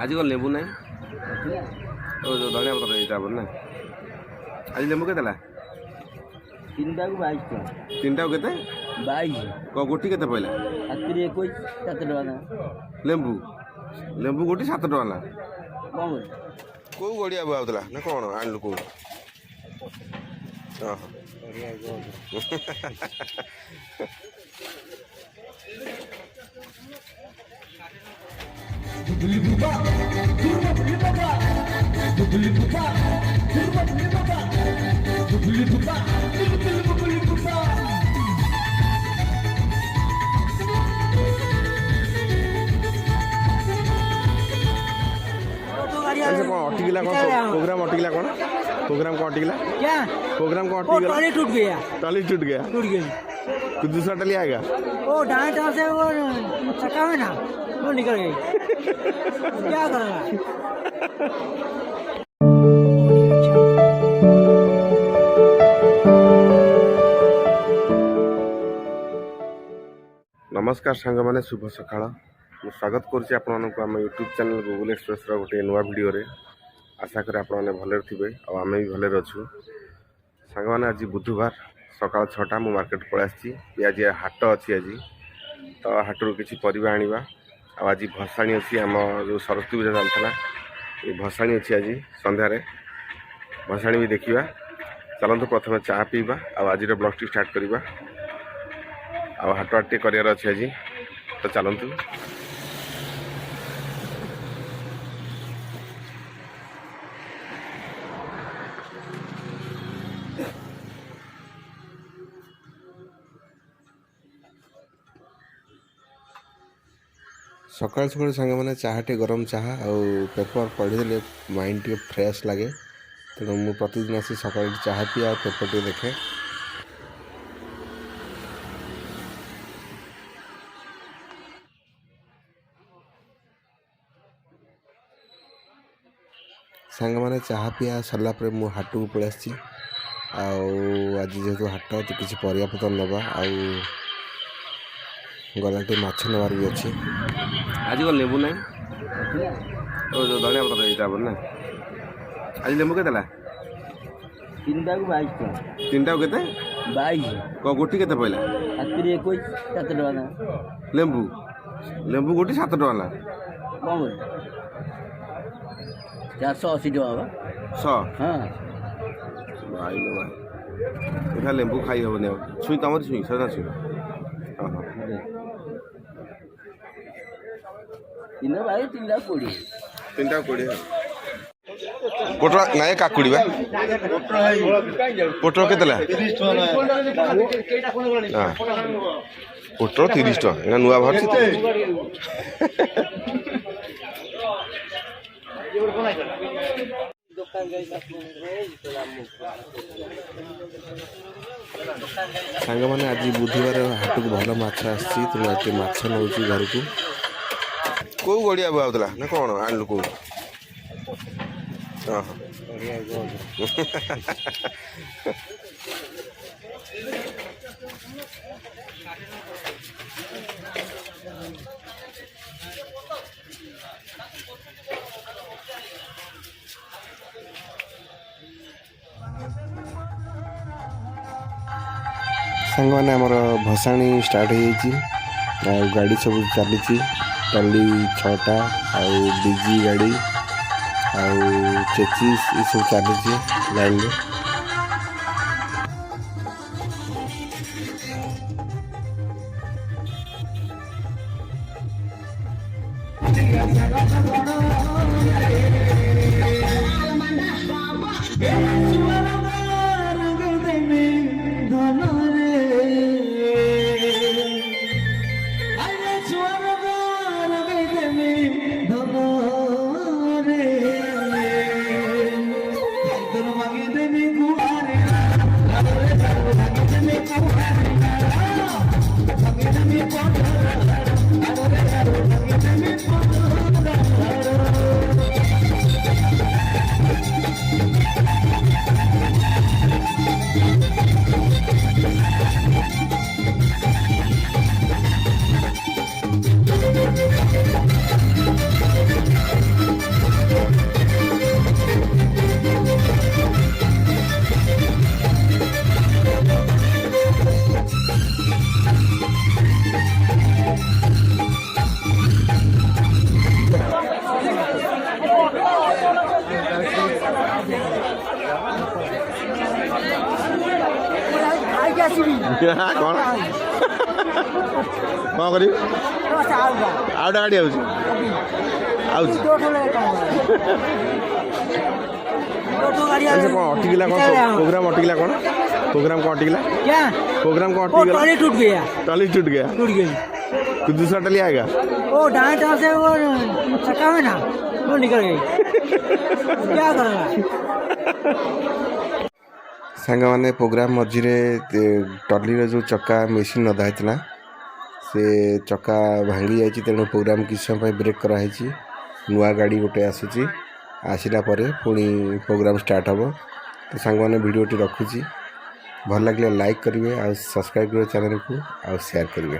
आज कौन लेबू ना जो धनिया पत्र ये ना आज लेबू के तीनटा को 22 टका तीनटा के 22 गोटी के पड़ा हाथी 21 7 टका ना लेबू लेबू गोटी 7 टका ना कौन कौ गड़िया बुआला ना कौन आणलु कौ अटकिला कौन प्रोग्राम अटकिला कौन प्रोग्राम कौन अटकिला क्या प्रोग्राम कौन वो अटकिला ट्रॉली टूट गया ट्रॉली टूट गया तो दूसरा ट्रॉली आएगा वो डांस से वो चक्का में ना वो निकल गई क्या करेगा। नमस्कार सांग मैंने शुभ सकाळ मु स्वागत करुच्ची आम यूट्यूब चैनल गूगल एक्सप्रेस गोटे नुआ वीडियो रे आशा करें आप भले थे आम भी भले अच्छु सांग मैंने आज बुधवार सकाल 6टा मु मार्केट पलि आज हाट अच्छी आज तो हाटू किसी परिवा आनिबा आज भसाणी अच्छी आम जो सरस्वती पूजा चलता ये भसाणी अच्छी आज संध्यारे भसाणी भी देखा चलते प्रथम चा पीवा आज ब्लॉग टी स्टार्ट करवा आ हाट आटे करार अच्छे आज तो चलतु सकाल सकाल सांग मैंने चाहटे गरम चाहा और पेपर पढ़ीदे माइंड टे फ्रेश लगे तेणु मुझे प्रतिदिन आसी सकाल चाह पी और पेपर टे देखे सांग मैंने चाह पीया सरला मु हाट को पलि आसी आज जेहेतु हाट तो किसी परियापत्र नवा गला टे माछ नवार भी अच्छी आज कौन लेबू ना जो धनिया पत्र ये ना आज लेबू के तीनटा को 22 टका तीनटा के 22 गोटी के पड़ा हाथी 21 7 टका ना लेबू लेबू गोटी 7 टका ना कौन 480 टका बा 100 हाँ भाई लो भाई एटा लेबू खाई हेबनी छुई तुम छुई सदा छुई हाँ हाँ तीनटा भाई 320 तीनटा 20 पोटल नाय काकुड़ी बा पोटल केतला 30 टका पोटल 30 टका एना नुआ भरछि सांग मैंने आज बुधवार हाट को भल माछ आसी तेनाली माछ नौ घर को कौ गड़िया बुआला ना कौन आणलु कौ सांग मैंने आमर भसाणी स्टार्ट हो गाड़ी सब चली ट्रॉली 6टा डीजी गाड़ी चेचिस ये सब चली लाइन में କ'ଣ କ'ଣ କରିବି ଆଉ ଗୋଟେ ଗାଡ଼ି ଆଉଛି ଆଉଛି ସେ କ'ଣ ଅଟକିଲା କ'ଣ ପ୍ରୋଗ୍ରାମ ଅଟକିଲା କ'ଣ प्रोग्राम कौन टिकला क्या प्रोग्राम कौन वो टिकला ट्रॉली टूट गया टॉली टूट गया तो दूसरा टली आएगा वो दाएं तरफ से वो चक्का में ना वो निकल गई क्या करेगा सांग मैंने प्रोग्राम मझे टली जो चक्का मेसीन नदा होता से चक्का भांगी जाइए तेणु प्रोग्राम किस समय ब्रेक कराई नुआ गाड़ी गोटे आसूची आसला पुणी प्रोग्राम स्टार्ट हम तो सांग मैंने वीडियोटी रखुची भल लगे लाइक करेंगे और सब्सक्राइब करेंगे चैनल को और शेयर करेंगे।